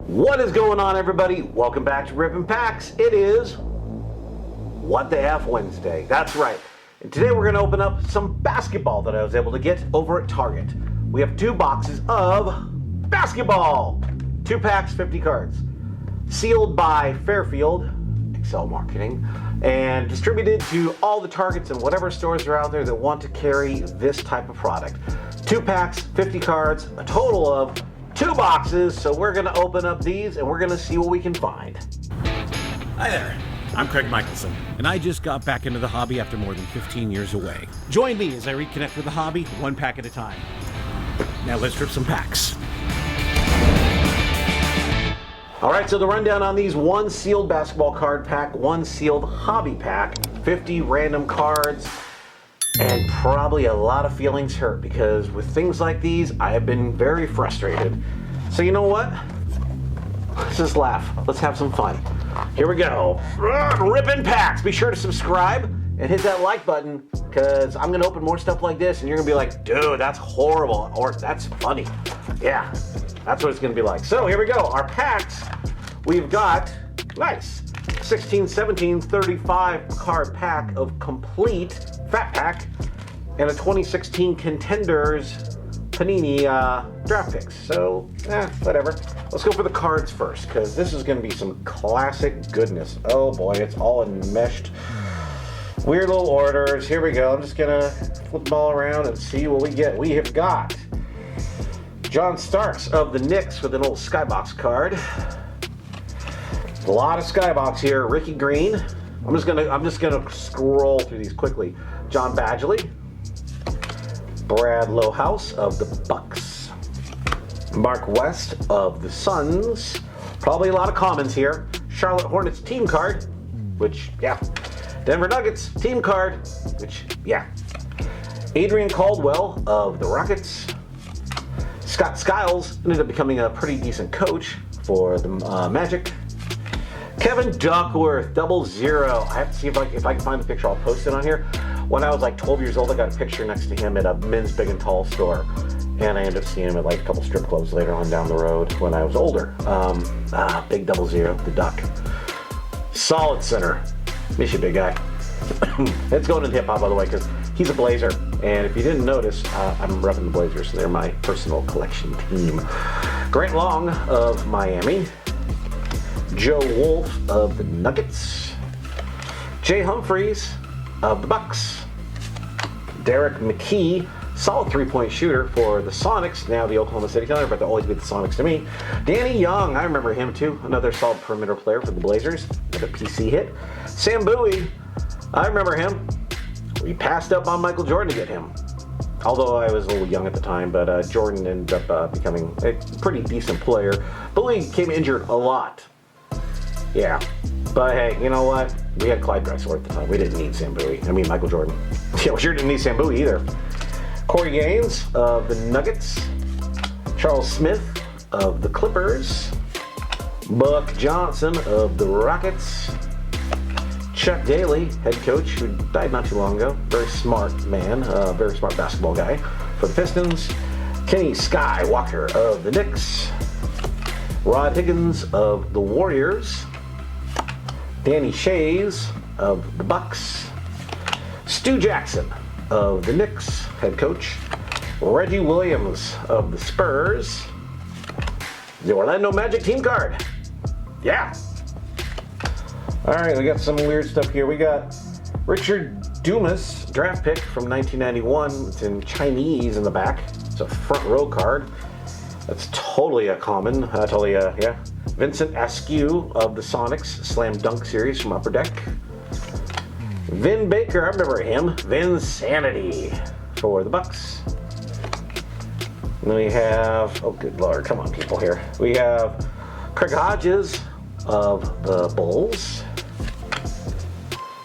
What is going on, everybody? Welcome back to Rippin' Packs. It is What the F Wednesday. That's right. And today we're going to open up some basketball that I was able to get over at Target. We have 2 boxes of basketball. 2 packs, 50 cards. Sealed by Fairfield, Excell Marketing, and distributed to all the Targets and whatever stores are out there that want to carry this type of product. 2 packs, 50 cards, a total of 2 boxes. So we're going to open up these and we're going to see what we can find. Hi there. I'm Craig Michelson, and I just got back into the hobby after more than 15 years away. Join me as I reconnect with the hobby, 1 pack at a time. Now let's rip some packs. All right, so the rundown on these: 1 sealed basketball card pack, 1 sealed hobby pack, 50 random cards, and probably a lot of feelings hurt because with things like these, I have been very frustrated. So you know what? Let's just laugh. Let's have some fun. Here we go. Rippin' Packs. Be sure to subscribe and hit that like button because I'm going to open more stuff like this and you're going to be like, dude, that's horrible, or that's funny. Yeah, that's what it's going to be like. So here we go. Our packs, we've got, nice, 16, 17, 35 card pack of complete fat pack and a 2016 Contenders Panini draft picks. So, whatever. Let's go for the cards first, because this is going to be some classic goodness. Oh boy, it's all enmeshed. Weird little orders. Here we go. I'm just going to flip them all around and see what we get. We have got John Starks of the Knicks with an old Skybox card. A lot of Skybox here. Ricky Green. I'm just gonna scroll through these quickly. John Badgley. Brad Lowhouse of the Bucks. Mark West of the Suns. Probably a lot of commons here. Charlotte Hornets team card, which, yeah. Denver Nuggets team card, which, yeah. Adrian Caldwell of the Rockets. Scott Skiles ended up becoming a pretty decent coach for the Magic. Kevin Duckworth, 00. I have to see if I can find the picture. I'll post it on here. When I was like 12 years old, I got a picture next to him at a men's big and tall store. And I ended up seeing him at like a couple strip clubs later on down the road when I was older. Big 00, the Duck. Solid center. Miss you, big guy. Let's go into hip hop, by the way, because he's a Blazer. And if you didn't notice, I'm repping the Blazers. They're my personal collection team. Grant Long of Miami. Joe Wolf of the Nuggets. Jay Humphries of the Bucks. Derek McKee, solid 3-point shooter for the Sonics, now the Oklahoma City Thunder, but they'll always be the Sonics to me. Danny Young, I remember him too, another solid perimeter player for the Blazers, with a PC hit. Sam Bowie, I remember him. We passed up on Michael Jordan to get him. Although I was a little young at the time, but Jordan ended up becoming a pretty decent player. Bowie came injured a lot. Yeah, but hey, you know what? We had Clyde Drexler at the time. We didn't need Sam Bowie. I mean, Michael Jordan. Yeah, we sure didn't need Sam Bowie either. Corey Gaines of the Nuggets. Charles Smith of the Clippers. Buck Johnson of the Rockets. Chuck Daly, head coach, who died not too long ago. Very smart man, very smart basketball guy for the Pistons. Kenny Skywalker of the Knicks. Rod Higgins of the Warriors. Danny Shays of the Bucks. Stu Jackson of the Knicks, head coach. Reggie Williams of the Spurs. The Orlando Magic team card. Yeah. All right, we got some weird stuff here. We got Richard Dumas, draft pick from 1991. It's in Chinese in the back. It's a front row card. That's totally a common. Yeah. Vincent Askew of the Sonics Slam Dunk series from Upper Deck. Vin Baker, I remember him. Vinsanity for the Bucks. And then we have, oh good lord, come on people here. We have Craig Hodges of the Bulls.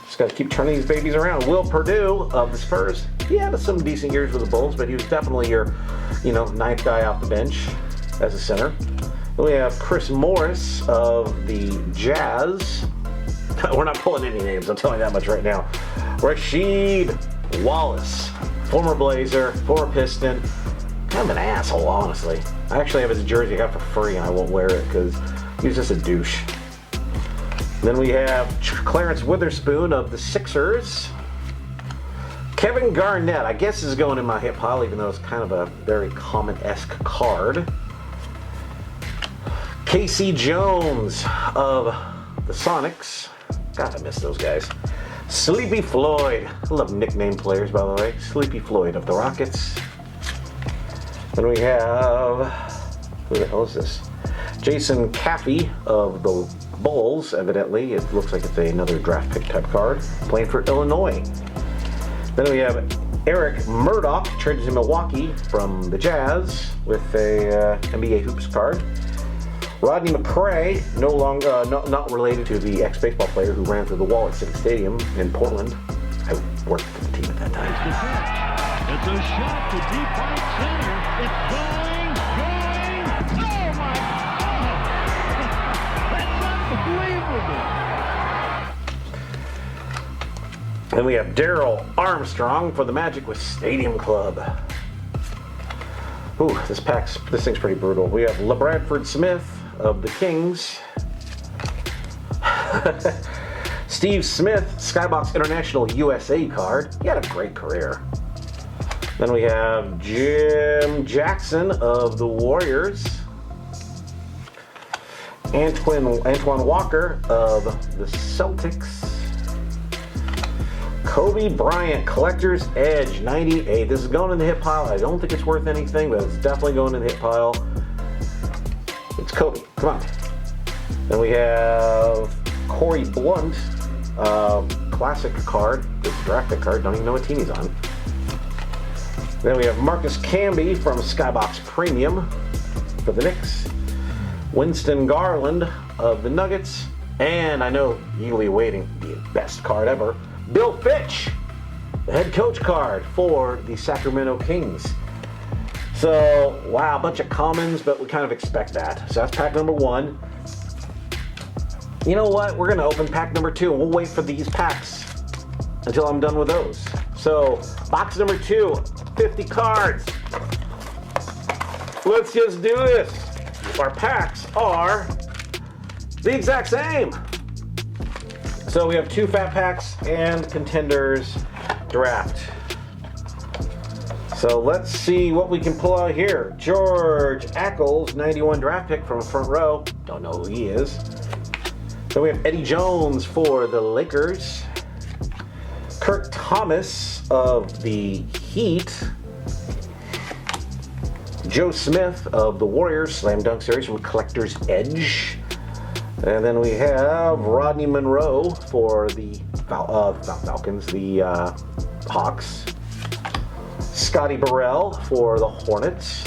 Just got to keep turning these babies around. Will Perdue of the Spurs. He had some decent years with the Bulls, but he was definitely your, ninth guy off the bench as a center. Then we have Chris Morris of the Jazz. We're not pulling any names, I'm telling you that much right now. Rasheed Wallace, former Blazer, former Piston. Kind of an asshole, honestly. I actually have his jersey I got for free, and I won't wear it because he's just a douche. Then we have Clarence Witherspoon of the Sixers. Kevin Garnett, I guess is going in my hit pile, even though it's kind of a very common-esque card. Casey Jones of the Sonics. God, I miss those guys. Sleepy Floyd. I love nickname players, by the way. Sleepy Floyd of the Rockets. Then we have, who the hell is this? Jason Caffey of the Bulls, evidently. It looks like it's another draft pick type card. Playing for Illinois. Then we have Eric Murdoch, traded to Milwaukee from the Jazz with a NBA Hoops card. Rodney McRae, no longer not related to the ex-baseball player who ran through the wall at Civic Stadium in Portland. I worked for the team at that time. It's a shot to deep right center. It's going. Oh my God! That's unbelievable. Then we have Daryl Armstrong for the Magic with Stadium Club. Ooh, this thing's pretty brutal. We have LeBradford Smith of the Kings. Steve Smith, Skybox International USA card. He had a great career. Then we have Jim Jackson of the Warriors. Antoine Walker of the Celtics. Kobe Bryant, Collector's Edge, 98. This is going in the hit pile. I don't think it's worth anything, but it's definitely going in the hit pile. It's Kobe. Come on. Then we have Corey Blunt, classic card. It's a draft pick card. Don't even know what team he's on. Then we have Marcus Camby from Skybox Premium for the Knicks. Winston Garland of the Nuggets. And I know, eagerly awaiting the best card ever, Bill Fitch, the head coach card for the Sacramento Kings. So, wow, a bunch of commons, but we kind of expect that. So that's pack number 1. You know what? We're going to open pack number 2, and we'll wait for these packs until I'm done with those. So, box number 2, 50 cards. Let's just do this. Our packs are the exact same. So we have 2 fat packs and Contenders draft. So let's see what we can pull out here. George Ackles, 91 draft pick from front row. Don't know who he is. Then we have Eddie Jones for the Lakers. Kirk Thomas of the Heat. Joe Smith of the Warriors, Slam Dunk Series from Collector's Edge. And then we have Rodney Monroe for the Falcons, the Hawks. Scotty Burrell for the Hornets.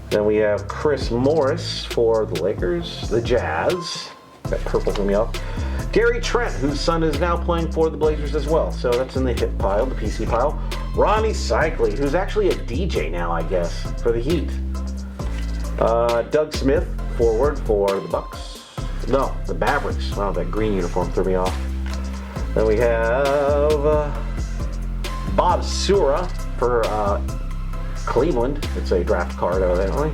Then we have Chris Morris for the Lakers, the Jazz. That purple threw me off. Gary Trent, whose son is now playing for the Blazers as well. So that's in the hit pile, the PC pile. Ronnie Cycli, who's actually a DJ now, I guess, for the Heat. Doug Smith, forward for the Bucks. No, the Mavericks. Wow, that green uniform threw me off. Then we have Bob Sura for Cleveland. It's a draft card, evidently.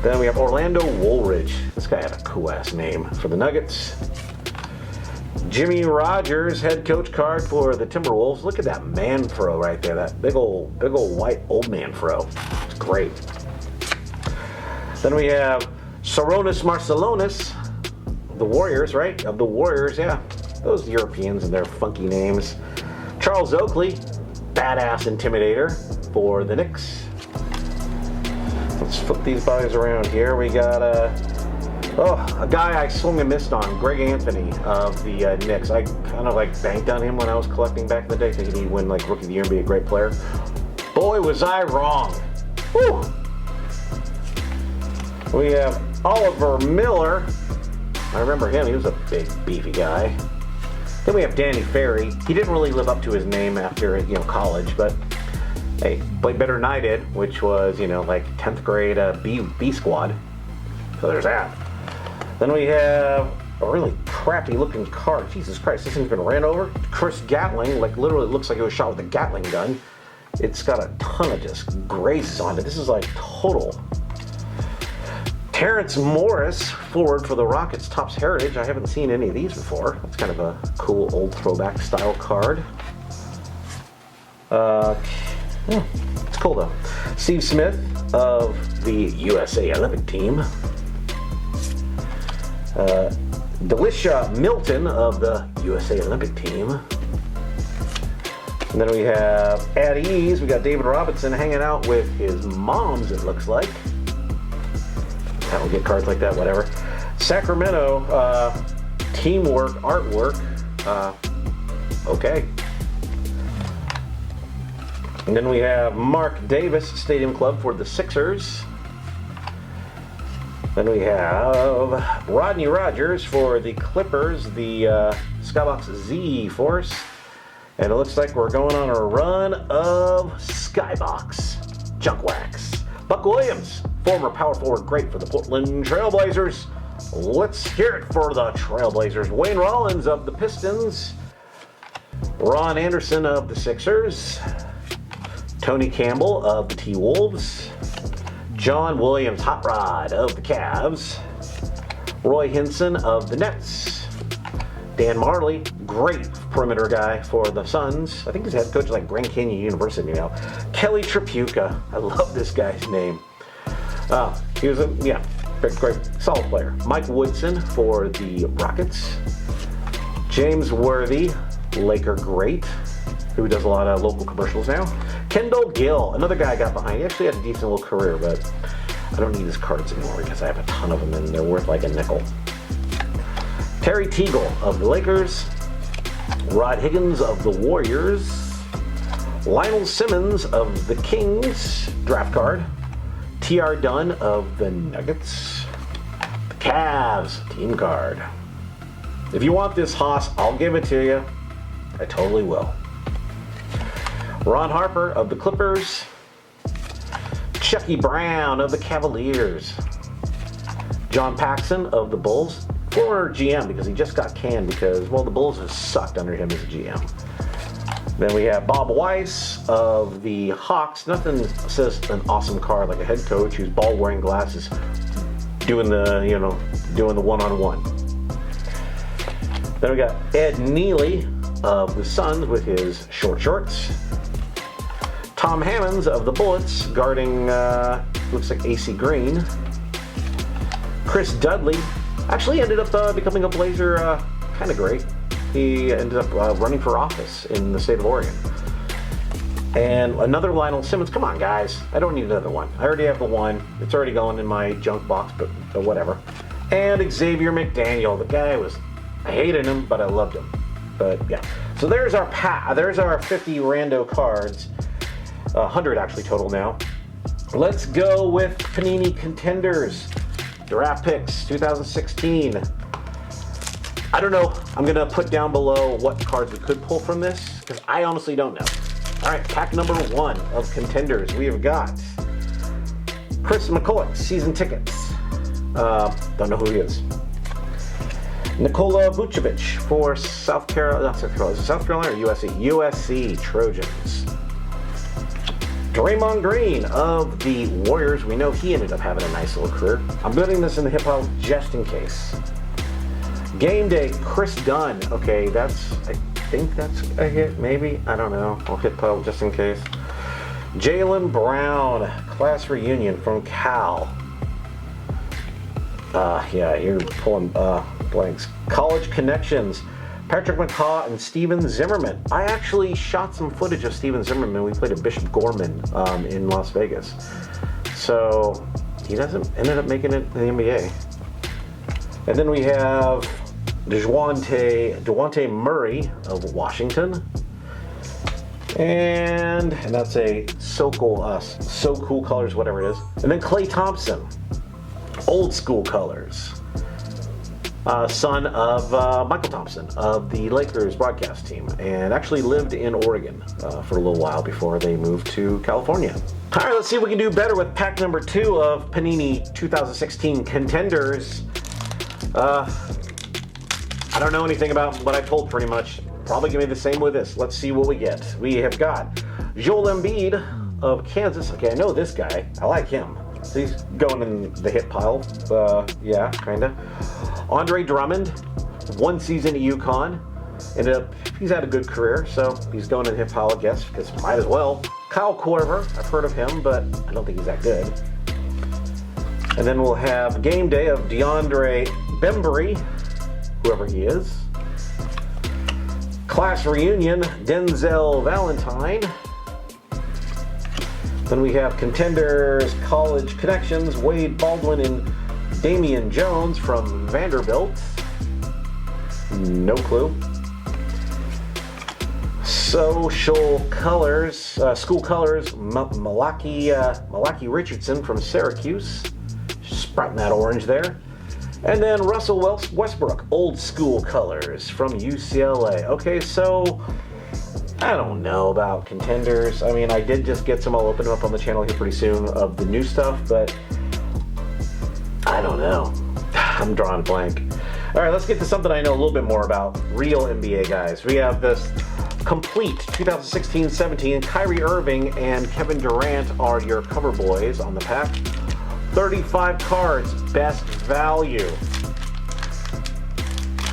Then we have Orlando Woolridge. This guy had a cool-ass name for the Nuggets. Jimmy Rogers, head coach card for the Timberwolves. Look at that man fro right there. That big old white old man fro. It's great. Then we have Sarunas Marciulionis, the Warriors, right? Of the Warriors, yeah. Those Europeans and their funky names. Charles Oakley, badass intimidator for the Knicks. Let's flip these guys around here. We got a guy I swung and missed on, Greg Anthony of the Knicks. I kind of like banked on him when I was collecting back in the day, thinking he'd win like Rookie of the Year and be a great player. Boy, was I wrong. Woo! We have Oliver Miller. I remember him. He was a big, beefy guy. Then we have Danny Ferry. He didn't really live up to his name after college, but hey, played better than I did, which was like 10th grade B squad. So there's that. Then we have a really crappy looking card. Jesus Christ, this thing's been ran over. Chris Gatling, like literally looks like it was shot with a Gatling gun. It's got a ton of just graces on it. This is like total. Terrence Morris, forward for the Rockets, Topps Heritage. I haven't seen any of these before. That's kind of a cool old throwback style card. It's cool though. Steve Smith of the USA Olympic team. Delisha Milton of the USA Olympic team. And then we have at ease, we got David Robinson hanging out with his moms, it looks like. I don't get cards like that, whatever. Sacramento, teamwork, artwork. Okay. And then we have Mark Davis, Stadium Club for the Sixers. Then we have Rodney Rogers for the Clippers, the Skybox Z Force. And it looks like we're going on a run of Skybox Junk Wax. Buck Williams, former power forward great for the Portland Trailblazers. Let's hear it for the Trailblazers. Wayne Rollins of the Pistons. Ron Anderson of the Sixers. Tony Campbell of the T-Wolves. John Williams, Hot Rod of the Cavs. Roy Hinson of the Nets. Dan Marley, great perimeter guy for the Suns. I think he's head coach like Grand Canyon University now. Kelly Tripucka, I love this guy's name. He was great, solid player. Mike Woodson for the Rockets. James Worthy, Laker great, who does a lot of local commercials now. Kendall Gill, another guy I got behind. He actually had a decent little career, but I don't need his cards anymore because I have a ton of them and they're worth like a nickel. Terry Teagle of the Lakers. Rod Higgins of the Warriors. Lionel Simmons of the Kings, draft card. T.R. Dunn of the Nuggets. The Cavs, team card. If you want this Haas, I'll give it to you. I totally will. Ron Harper of the Clippers. Chucky Brown of the Cavaliers. John Paxson of the Bulls. Former GM because he just got canned because, well, the Bulls have sucked under him as a GM. Then we have Bob Weiss of the Hawks. Nothing says an awesome card like a head coach who's ball wearing glasses doing the one-on-one. Then we got Ed Neely of the Suns with his short shorts. Tom Hammonds of the Bullets guarding, looks like AC Green. Chris Dudley actually ended up becoming a Blazer, kind of great. He ended up running for office in the state of Oregon. And another Lionel Simmons. Come on, guys. I don't need another one. I already have the one. It's already going in my junk box, but whatever. And Xavier McDaniel. The guy was, I hated him, but I loved him. But yeah. So there's our there's our 50 rando cards. 100 actually total now. Let's go with Panini Contenders. Draft picks 2016. I don't know. I'm going to put down below what cards we could pull from this because I honestly don't know. All right, pack number 1 of Contenders. We have got Chris McCulloch, season tickets. Don't know who he is. Nikola Vucevic for South Carolina or USC? USC Trojans. Draymond Green of the Warriors. We know he ended up having a nice little career. I'm putting this in the hip pile just in case. Game Day, Chris Dunn. Okay, I think that's a hit, maybe. I don't know. I'll hit pile just in case. Jaylen Brown, class reunion from Cal. Yeah, you're pulling blanks. College Connections, Patrick McCaw and Steven Zimmerman. I actually shot some footage of Steven Zimmerman. We played at Bishop Gorman in Las Vegas. So he ended up making it in the NBA. And then we have DeJounte Murray of Washington. And that's a so cool colors, whatever it is. And then Klay Thompson, old school colors. Son of Michael Thompson of the Lakers broadcast team, and actually lived in Oregon for a little while before they moved to California. All right, let's see if we can do better with pack number 2 of Panini 2016 Contenders. I don't know anything about what I told pretty much. Probably gonna be the same with this. Let's see what we get. We have got Joel Embiid of Kansas. Okay, I know this guy. I like him. So he's going in the hit pile. Yeah, kinda. Andre Drummond, 1 season at UConn. He's had a good career, so he's going in the hit pile, I guess, because might as well. Kyle Korver, I've heard of him, but I don't think he's that good. And then we'll have game day of DeAndre Bembry, whoever he is. Class reunion, Denzel Valentine. Then we have contenders, college connections, Wade Baldwin and Damian Jones from Vanderbilt. No clue. Social colors, school colors, Malaki Richardson from Syracuse. Sprouting that orange there. And then Russell Westbrook, old school colors from UCLA. Okay, so I don't know about contenders. I mean, I did just get some. I'll open them up on the channel here pretty soon of the new stuff, but I don't know. I'm drawing a blank. All right, let's get to something I know a little bit more about. Real NBA guys. We have this complete 2016-17. Kyrie Irving and Kevin Durant are your cover boys on the pack. 35 cards, best value.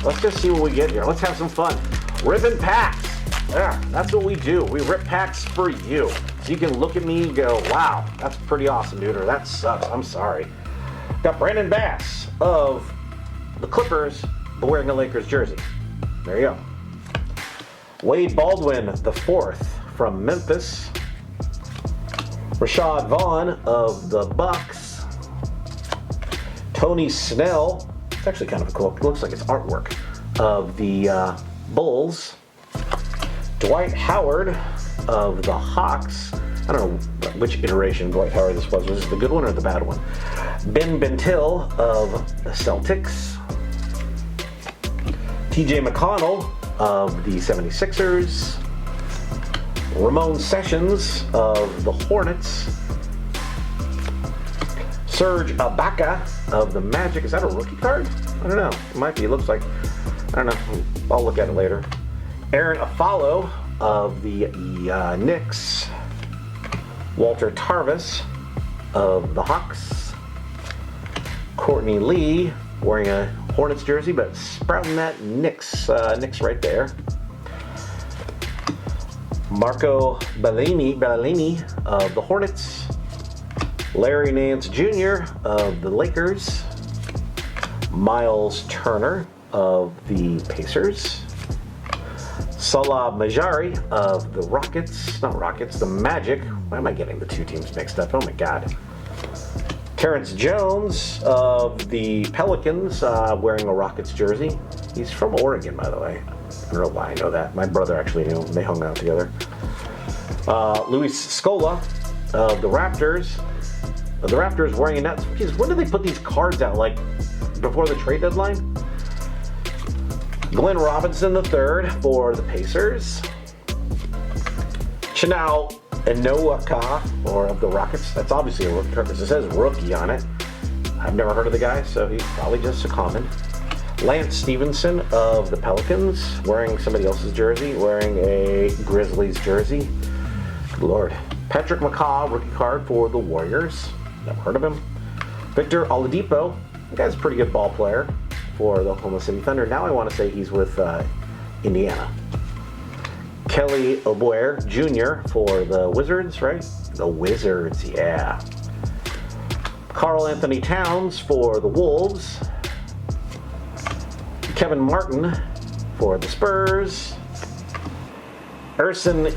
Let's just see what we get here. Let's have some fun. Ribbon packs. Yeah, that's what we do. We rip packs for you. So you can look at me and go, wow, that's pretty awesome, dude, or that sucks. I'm sorry. Got Brandon Bass of the Clippers, but wearing a Lakers jersey. There you go. Wade Baldwin, the 4th from Memphis. Rashad Vaughn of the Bucks. Tony Snell, it's actually kind of cool, it looks like it's artwork, of the Bulls. Dwight Howard of the Hawks. I don't know which iteration of Dwight Howard this was. Was this the good one or the bad one? Ben Bentil of the Celtics. TJ McConnell of the 76ers. Ramon Sessions of the Hornets. Serge Ibaka of the Magic. Is that a rookie card? I don't know. It might be. It looks like. I don't know. I'll look at it later. Aaron Afalo of the Knicks. Walter Tarvis of the Hawks. Courtney Lee wearing a Hornets jersey, but sprouting that Knicks right there. Marco Bellini of the Hornets. Larry Nance Jr. of the Lakers. Miles Turner of the Pacers. Salah Majari of the the Magic. Why am I getting the two teams mixed up? Oh my God. Terrence Jones of the Pelicans, wearing a Rockets jersey. He's from Oregon, by the way. I don't know why I know that. My brother actually knew him. They hung out together. Luis Scola of the Raptors. The Raptors wearing a net. Geez, when did they put these cards out? Like before the trade deadline? Glenn Robinson III for the Pacers. Chinao Inoaka, or of the Rockets. That's obviously a rookie card because it says rookie on it. I've never heard of the guy, so he's probably just a common. Lance Stevenson of the Pelicans, wearing somebody else's jersey, wearing a Grizzlies jersey. Good Lord. Patrick McCaw, rookie card for the Warriors. Never heard of him. Victor Oladipo, the guy's a pretty good ball player for the Oklahoma City Thunder. Now I want to say he's with Indiana. Kelly Oubre Jr. for the Wizards, right? The Wizards, yeah. Karl Anthony Towns for the Wolves. Kevin Martin for the Spurs. Ersan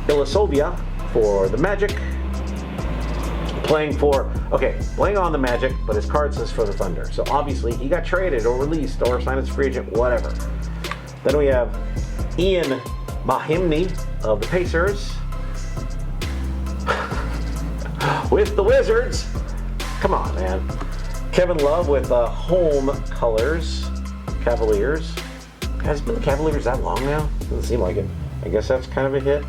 Ilyasova for the Magic. Playing on the Magic, but his card says for the Thunder. So obviously he got traded or released or signed as free agent, whatever. Then we have Ian Mahimni of the Pacers. With the Wizards. Come on, man. Kevin Love with home colors. Cavaliers. Has it been the Cavaliers that long now? Doesn't seem like it. I guess that's kind of a hit.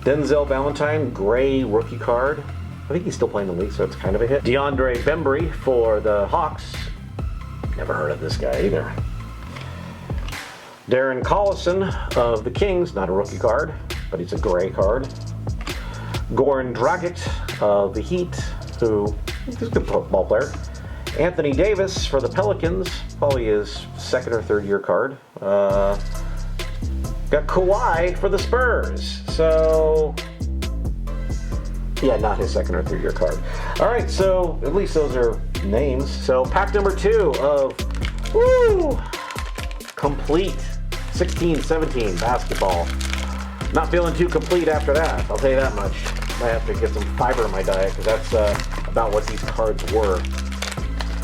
Denzel Valentine, gray rookie card. I think he's still playing the league, so it's kind of a hit. DeAndre Bembry for the Hawks. Never heard of this guy either. Darren Collison of the Kings, not a rookie card. but he's a gray card. Goran Dragic of the Heat, who is a good ball player. Anthony Davis for the Pelicans, probably his second or third year card. Got Kawhi for the Spurs, so yeah, not his second or third year card. All right, so at least those are names. So pack number 2 of complete 16-17 basketball. Not feeling too complete after that, I'll tell you that much. Might have to get some fiber in my diet because that's about what these cards were.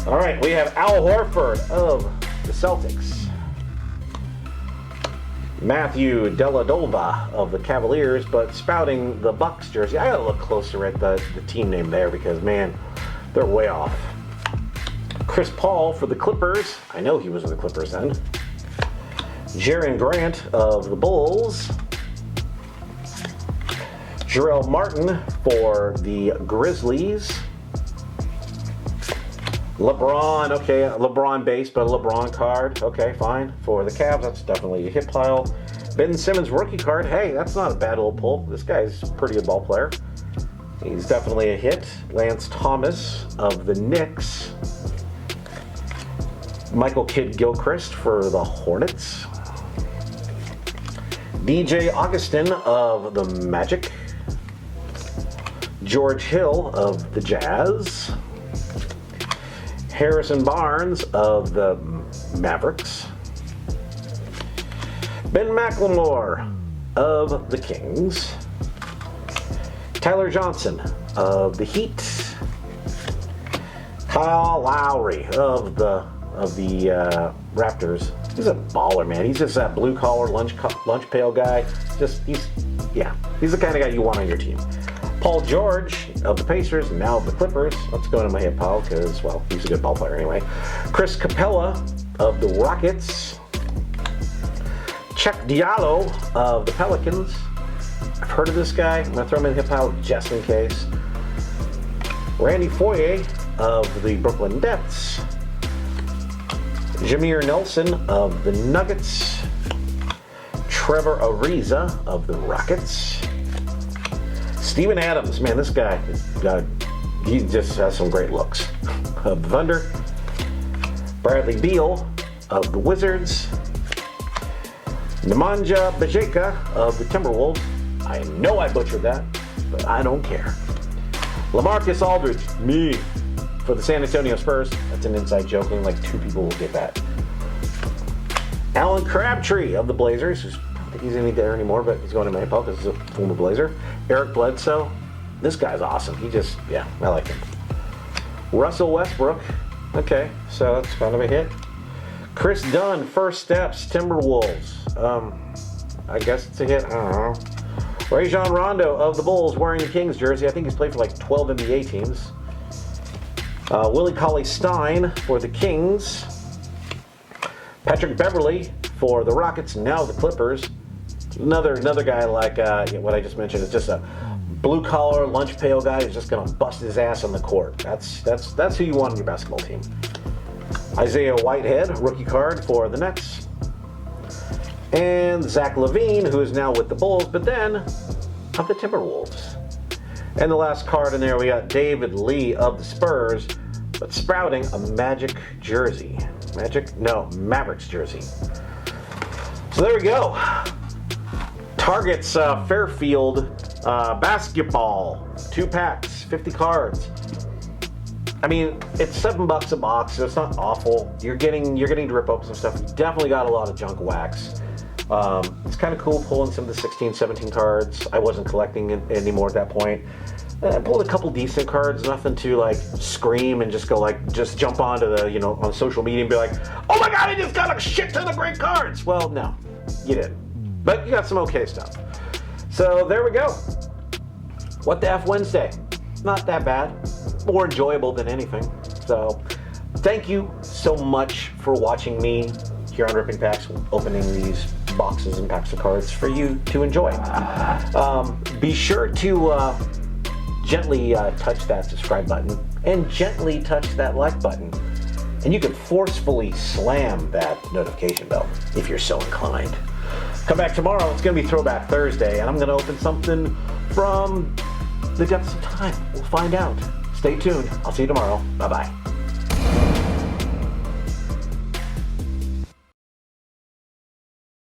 All right, we have Al Horford of the Celtics. Matthew Dellavedova of the Cavaliers, but spouting the Bucks jersey. I gotta look closer at the team name there because, man, they're way off. Chris Paul for the Clippers. I know he was with the Clippers then. Jaren Grant of the Bulls. Jarrell Martin for the Grizzlies. LeBron, okay, LeBron base, but a LeBron card. Okay, fine. For the Cavs, that's definitely a hit pile. Ben Simmons rookie card. Hey, that's not a bad little pull. This guy's a pretty good ball player. He's definitely a hit. Lance Thomas of the Knicks. Michael Kidd-Gilchrist for the Hornets. DJ Augustin of the Magic. George Hill of the Jazz. Harrison Barnes of the Mavericks. Ben McLemore of the Kings. Tyler Johnson of the Heat. Kyle Lowry of the Raptors. He's a baller, man. He's just that blue collar lunch pail guy. He's the kind of guy you want on your team. Paul George of the Pacers, now of the Clippers. Let's go into my hit pile because, well, he's a good ball player anyway. Chris Capella of the Rockets. Chuck Diallo of the Pelicans. I've heard of this guy. I'm going to throw him in the hit pile just in case. Randy Foye of the Brooklyn Nets. Jameer Nelson of the Nuggets. Trevor Ariza of the Rockets. Steven Adams, man, this guy, he just has some great looks. Of the Thunder. Bradley Beal of the Wizards. Nemanja Bjelica of the Timberwolves. I know I butchered that, but I don't care. LaMarcus Aldridge, me, for the San Antonio Spurs. That's an inside joke, and like 2 people will get that. Alan Crabtree of the Blazers, who's I think he's in there anymore, but he's going to my because he's a former Blazer. Eric Bledsoe, this guy's awesome. I like him. Russell Westbrook, okay, so that's kind of a hit. Chris Dunn, First Steps, Timberwolves. I guess it's a hit, I don't know. Rajon Rondo of the Bulls wearing the Kings jersey. I think he's played for like 12 NBA teams. Willie Cauley-Stein for the Kings. Patrick Beverley for the Rockets, now the Clippers. Another guy like what I just mentioned. It's just a blue-collar, lunch pail guy who's just going to bust his ass on the court. That's who you want on your basketball team. Isaiah Whitehead, rookie card for the Nets. And Zach LaVine, who is now with the Bulls, but then of the Timberwolves. And the last card in there, we got David Lee of the Spurs, but sprouting a Magic jersey. Mavericks jersey. So there we go. Target's Fairfield basketball, 2 packs, 50 cards. I mean, it's $7 a box, so it's not awful. You're getting to rip open some stuff. You definitely got a lot of junk wax. It's kind of cool pulling some of the 16, 17 cards. I wasn't collecting it anymore at that point. I pulled a couple decent cards, nothing to like scream and just jump onto the, on social media and be like, oh my God, I just got a shit ton of great cards. Well, no, you didn't. But you got some okay stuff. So there we go. What the F Wednesday? Not that bad. More enjoyable than anything. So thank you so much for watching me here on Ripping Packs, opening these boxes and packs of cards for you to enjoy. Be sure to gently touch that subscribe button and gently touch that like button. And you can forcefully slam that notification bell if you're so inclined. Come back tomorrow. It's going to be Throwback Thursday, and I'm going to open something from the depths of time. We'll find out. Stay tuned. I'll see you tomorrow. Bye-bye.